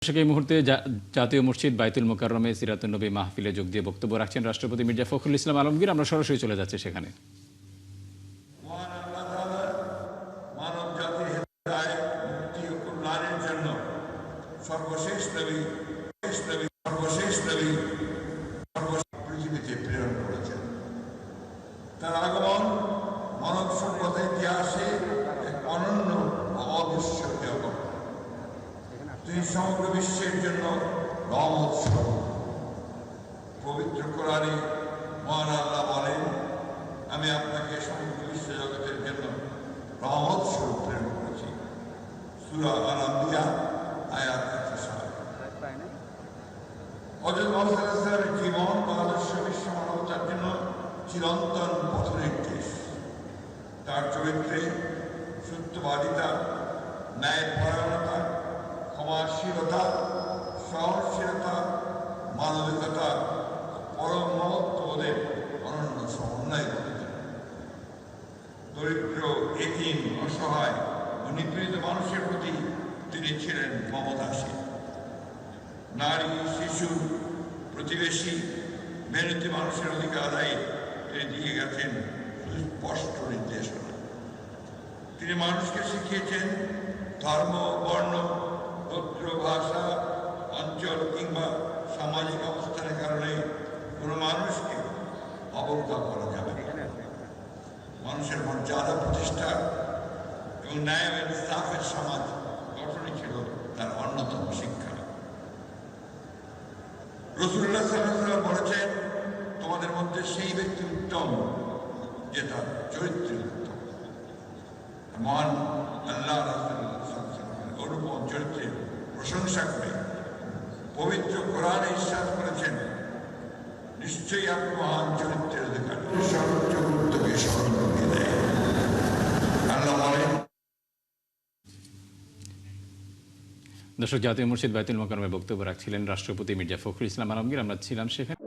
এই মুহূর্তে জাতীয় মসজিদ বাইতুল মোকাররমে সিরাতুন নবী মাহফিলে যোগ দিয়ে বক্তব্য রাখছেন রাষ্ট্রপতি মির্জা ফখরুল ইসলাম আলমগীর। আমরা সরাসরি চলে যাচ্ছি সেখানে। মানব জাতির হেদায়েত, মুক্তি ও কল্যাণের জন্য সর্বশেষ নবী পৃথিবীতে প্রেরণ করেছেন। তার আগমন মানব সভ্যতার ইতিহাসে এক অনন্য ও অবিস্মরণীয় ঘটনা। তিনি সমগ্র বিশ্বের জন্য রহমত স্বরূপ। পবিত্র কোরআনে মহান আল্লাহ বলেন, আমি আপনাকে সমগ্র বিশ্ব জগতের জন্য রহমত স্বরূপ প্রেরণ করেছি। সূরা আল-আম্বিয়া আয়াত 107। হযরত মুহাম্মদ সাল্লাল্লাহু আলাইহি ওয়াসাল্লামের জীবন ও আদর্শ বিশ্ব মানবতার জন্য চিরন্তন পথনির্দেশ। তার চরিত্রে সত্যবাদিতা, ন্যায়পরায়ণতা, ক্ষমাশীলতা, সহনশীলতা, মানবিকতা ও পরম মহত্ববোধের অনন্য সমন্বয় ঘটেছে। দরিদ্র, এতিম, অসহায় ও নিপীড়িত মানুষের প্রতি তিনি ছিলেন মমতাশীল। নারী, শিশু, প্রতিবেশী, মেহনতি মানুষের অধিকার আদায়ে তিনি দিয়ে গেছেন সুস্পষ্ট নির্দেশনা। তিনি মানুষকে শিখিয়েছেন ধর্ম, বর্ণ, গোত্র, ভাষা, অঞ্চল কিংবা সামাজিক অবস্থানের কারণে কোনো মানুষকে অবজ্ঞা করা যাবে না। মানুষের মর্যাদা প্রতিষ্ঠা এবং ন্যায় ও ইনসাফের সমাজ গঠনই ছিল তার অন্যতম শিক্ষা। রাসূলুল্লাহ সাল্লাল্লাহু আলাইহি ওয়াসাল্লাম বলেছেন, তোমাদের মধ্যে সেই ব্যক্তি উত্তম যে তার চরিত্র উত্তম। মহান আল্লাহ অনুপম চরিত্রের প্রশংসা করে পবিত্র কোরআনে ইরশাদ করেছেন, নিশ্চয়ই আপনি মহান চরিত্রের অধিকারী। সর্বোচ্চ গুরুত্বকে স্মরণ করিয়ে দেয়। আল্লাহ বলেন, দর্শক, জাতীয় মসজিদ বাইতুল মোকাররমে বক্তব্য রাখছিলেন রাষ্ট্রপতি মির্জা ফখরুল ইসলাম আলমগীর। আমরা ছিলাম সেখানে।